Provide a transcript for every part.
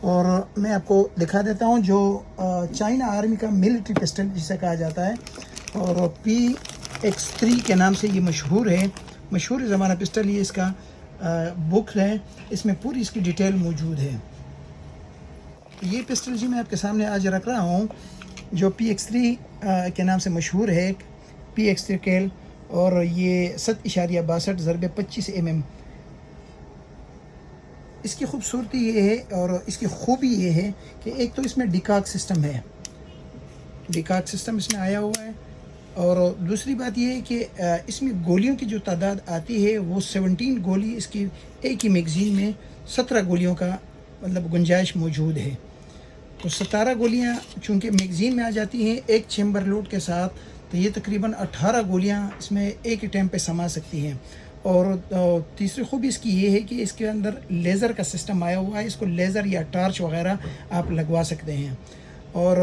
اور میں آپ کو دکھا دیتا ہوں جو چائنا آرمی کا ملٹری پسٹل جسے کہا جاتا ہے، اور PX3 کے نام سے یہ مشہور ہے، مشہور زمانہ پسٹل. یہ اس کا بک ہے، اس میں پوری اس کی ڈیٹیل موجود ہے. یہ پسٹل جی میں آپ کے سامنے آج رکھ رہا ہوں جو PX3 کے نام سے مشہور ہے، PX3 کیل، اور یہ 7.62 ضرب 25 mm. اس کی خوبصورتی یہ ہے اور اس کی خوبی یہ ہے کہ ایک تو اس میں ڈیکاک سسٹم ہے، ڈیکاک سسٹم اس میں آیا ہوا ہے، اور دوسری بات یہ ہے کہ اس میں گولیوں کی جو تعداد آتی ہے وہ 17 گولی اس کی ایک ہی میگزین میں 17 گولیوں کا مطلب گنجائش موجود ہے. تو 17 گولیاں چونکہ میگزین میں آ جاتی ہیں ایک چیمبر لوڈ کے ساتھ، تو یہ تقریباً 18 گولیاں اس میں ایک ہی ٹائم پہ سما سکتی ہیں. اور تیسری خوبی اس کی یہ ہے کہ اس کے اندر لیزر کا سسٹم آیا ہوا ہے، اس کو لیزر یا ٹارچ وغیرہ آپ لگوا سکتے ہیں. اور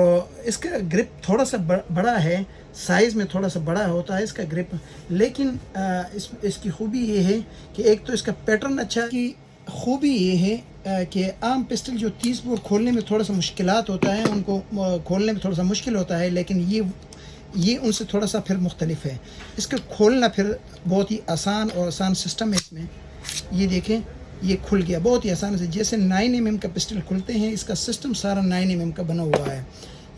اس کا گرپ تھوڑا سا بڑا ہے، سائز میں تھوڑا سا بڑا ہوتا ہے اس کا گرپ، لیکن اس کی خوبی یہ ہے کہ ایک تو اس کا پیٹرن اچھا، کی خوبی یہ ہے کہ عام پسٹل جو 30 بور کھولنے میں تھوڑا سا مشکلات ہوتا ہے، ان کو کھولنے میں تھوڑا سا مشکل ہوتا ہے، لیکن یہ ان سے تھوڑا سا پھر مختلف ہے. اس کا کھولنا پھر بہت ہی آسان اور آسان سسٹم ہے اس میں. یہ دیکھیں یہ کھل گیا بہت ہی آسان سے، جیسے 9 mm کا پسٹل کھلتے ہیں اس کا سسٹم سارا 9 mm کا بنا ہوا ہے.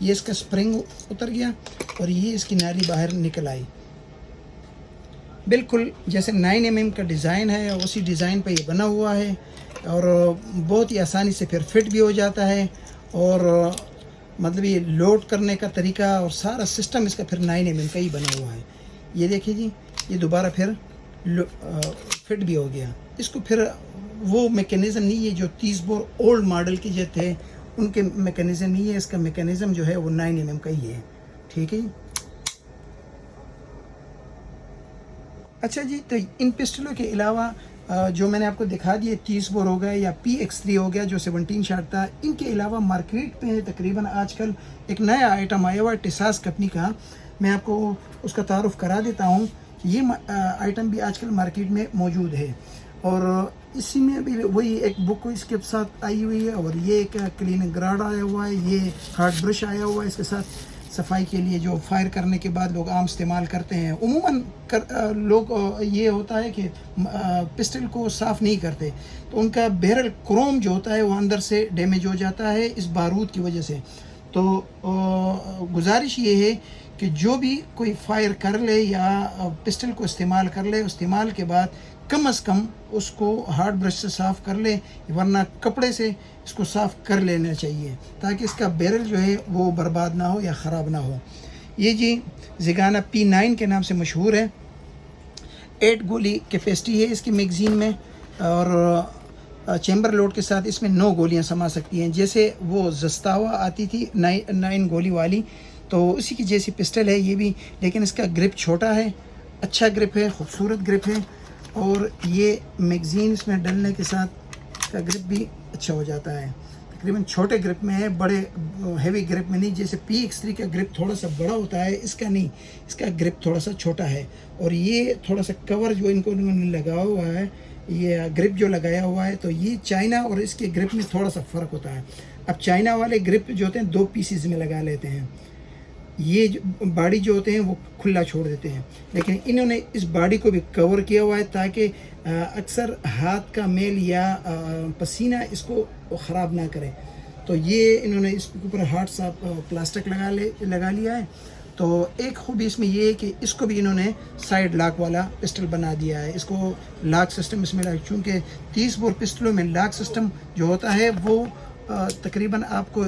یہ اس کا سپرنگ اتر گیا اور یہ اس کی نالی باہر نکل آئی، بالکل جیسے 9 mm کا ڈیزائن ہے اسی ڈیزائن پہ یہ بنا ہوا ہے، اور بہت ہی آسانی سے پھر فٹ بھی ہو جاتا ہے. اور مطلب یہ لوڈ کرنے کا طریقہ اور سارا سسٹم اس کا پھر 9 mm کا ہی بنا ہوا ہے. یہ دیکھیں جی یہ دوبارہ پھر فٹ بھی ہو گیا. اس کو پھر وہ میکینزم نہیں ہے جو 30 بور اولڈ ماڈل کے جو تھے ان کے میکینزم نہیں ہے، اس کا میکینزم جو ہے وہ 9 mm کا ہی ہے. ٹھیک ہے جی. اچھا جی، تو ان پسٹلوں کے علاوہ جو میں نے آپ کو دکھا دیے 30 بور ہو گئے یا PX3 ہو گیا جو 17 شاٹ تھا، ان کے علاوہ مارکیٹ پہ تقریباً آج کل ایک نیا آئٹم آیا ہوا ہے ٹساس کمپنی کا. میں آپ کو اس کا تعارف کرا دیتا ہوں کہ یہ آئٹم بھی آج کل مارکیٹ میں موجود ہے، اور اسی میں بھی وہی ایک بک اس کے ساتھ آئی ہوئی ہے، اور یہ ایک کلین گراڈ آیا ہوا ہے، یہ ہارڈ برش آیا ہوا ہے اس کے ساتھ صفائی کے لیے جو فائر کرنے کے بعد لوگ عام استعمال کرتے ہیں. عموماً لوگ یہ ہوتا ہے کہ پسٹل کو صاف نہیں کرتے، تو ان کا بیرل کروم جو ہوتا ہے وہ اندر سے ڈیمیج ہو جاتا ہے اس بارود کی وجہ سے. تو گزارش یہ ہے کہ جو بھی کوئی فائر کر لے یا پسٹل کو استعمال کر لے، استعمال کے بعد کم از کم اس کو ہارڈ برش سے صاف کر لے، ورنہ کپڑے سے اس کو صاف کر لینا چاہیے تاکہ اس کا بیرل جو ہے وہ برباد نہ ہو یا خراب نہ ہو. یہ جی زگانا P9 کے نام سے مشہور ہے. 8 گولی کیپیسٹی ہے اس کی میگزین میں، اور چیمبر لوڈ کے ساتھ اس میں 9 گولیاں سما سکتی ہیں. جیسے وہ زستاوا آتی تھی 9 گولی والی، تو اسی کی جیسی پسٹل ہے یہ بھی، لیکن اس کا گرپ چھوٹا ہے، اچھا گرپ ہے، خوبصورت گرپ ہے، اور یہ میگزین اس میں ڈلنے کے ساتھ اس کا گرپ بھی اچھا ہو جاتا ہے. تقریباً چھوٹے گرپ میں ہے، بڑے ہیوی گرپ میں نہیں. جیسے PX3 کا گرپ تھوڑا سا بڑا ہوتا ہے، اس کا نہیں، اس کا گرپ تھوڑا سا چھوٹا ہے. اور یہ تھوڑا سا کور جو انہوں نے لگا ہوا ہے، یہ گرپ جو لگایا ہوا ہے، تو یہ چائنا اور اس کے گرپ میں تھوڑا سا فرق ہوتا ہے. اب چائنا والے گرپ جو ہوتے ہیں 2 پیسز میں لگا لیتے ہیں، یہ باڈی جو ہوتے ہیں وہ کھلا چھوڑ دیتے ہیں، لیکن انہوں نے اس باڈی کو بھی کور کیا ہوا ہے تاکہ اکثر ہاتھ کا میل یا پسینہ اس کو خراب نہ کرے. تو یہ انہوں نے اس کے اوپر ہارڈ سا پلاسٹک لگا لیا ہے. تو ایک خوبی اس میں یہ ہے کہ اس کو بھی انہوں نے سائیڈ لاک والا پسٹل بنا دیا ہے. اس کو لاک سسٹم اس میں چونکہ 30 بور پسٹلوں میں لاک سسٹم جو ہوتا ہے وہ تقریباً آپ کو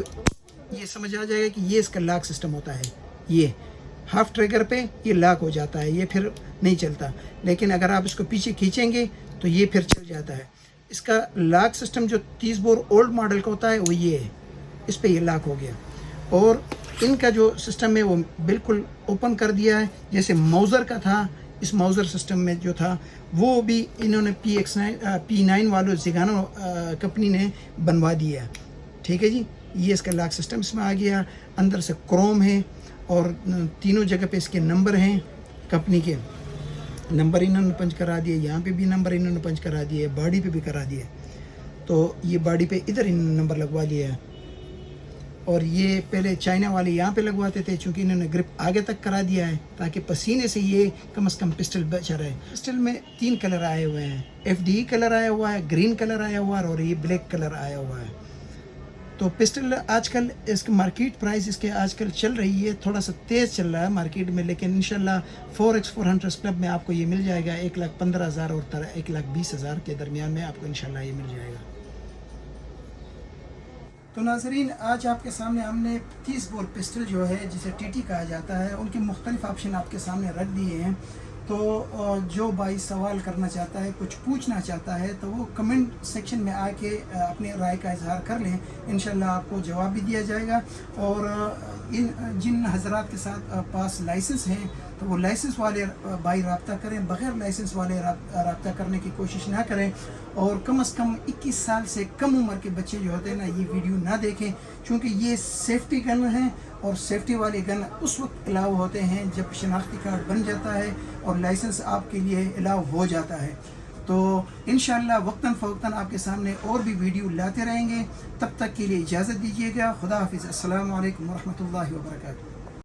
یہ سمجھ آ جائے گا کہ یہ اس کا لاک سسٹم ہوتا ہے. یہ ہاف ٹریگر پہ یہ لاک ہو جاتا ہے، یہ پھر نہیں چلتا، لیکن اگر آپ اس کو پیچھے کھینچیں گے تو یہ پھر چل جاتا ہے. اس کا لاک سسٹم جو 30 بور اولڈ ماڈل کا ہوتا ہے وہ یہ ہے، اس پہ یہ لاک ہو گیا. اور ان کا جو سسٹم ہے وہ بالکل اوپن کر دیا ہے، جیسے موزر کا تھا. اس موزر سسٹم میں جو تھا وہ بھی انہوں نے P9 والوں زگانو کمپنی نے بنوا دیا. ٹھیک ہے جی. یہ اس کا لاک سسٹم اس میں آ گیا، اندر سے کروم ہے، اور تینوں جگہ پہ اس کے نمبر ہیں، کمپنی کے نمبر انہوں نے پنچ کرا دیے، یہاں پہ بھی نمبر انہوں نے پنچ کرا دیے، باڈی پہ بھی کرا دیے. تو یہ باڈی پہ ادھر انہوں نے نمبر لگوا لیا ہے. اور یہ پہلے چائنا والے یہاں پہ لگواتے تھے، چونکہ انہوں نے گرپ آگے تک کرا دیا ہے تاکہ پسینے سے یہ کم از کم پسٹل بچا رہے. پسٹل میں 3 کلر آئے ہوئے ہیں، FD کلر آیا ہوا ہے، گرین کلر آیا ہوا ہے اور یہ بلیک کلر آیا ہوا ہے. تو پسٹل آج کل اس کا مارکیٹ پرائس اس کے آج کل چل رہی ہے، تھوڑا سا تیز چل رہا ہے مارکیٹ میں، لیکن انشاءاللہ 4x4 کلب میں آپ کو یہ مل جائے گا 1,15,000 اور 1,20,000 کے درمیان میں آپ کو انشاءاللہ یہ مل جائے گا. تو ناظرین، آج آپ کے سامنے ہم نے 30 بور پسٹل جو ہے جسے TT کہا جاتا ہے، ان کے مختلف آپشن آپ کے سامنے رکھ دیے ہیں. تو جو بھائی سوال کرنا چاہتا ہے، کچھ پوچھنا چاہتا ہے، تو وہ کمنٹ سیکشن میں آ کے اپنے رائے کا اظہار کر لیں، انشاءاللہ آپ کو جواب بھی دیا جائے گا. اور جن حضرات کے ساتھ پاس لائسنس ہیں تو وہ لائسنس والے بھائی رابطہ کریں، بغیر لائسنس والے رابطہ کرنے کی کوشش نہ کریں. اور کم از کم 21 سال سے کم عمر کے بچے جو ہوتے ہیں نا، یہ ویڈیو نہ دیکھیں، کیونکہ یہ سیفٹی گن ہیں اور سیفٹی والے گن اس وقت الاؤ ہوتے ہیں جب شناختی کارڈ بن جاتا ہے اور لائسنس آپ کے لیے الاؤ ہو جاتا ہے. تو انشاءاللہ وقتاً فوقتاً آپ کے سامنے اور بھی ویڈیو لاتے رہیں گے. تب تک کے لیے اجازت دیجیے گا. خدا حافظ. السلام علیکم ورحمۃ اللہ وبرکاتہ.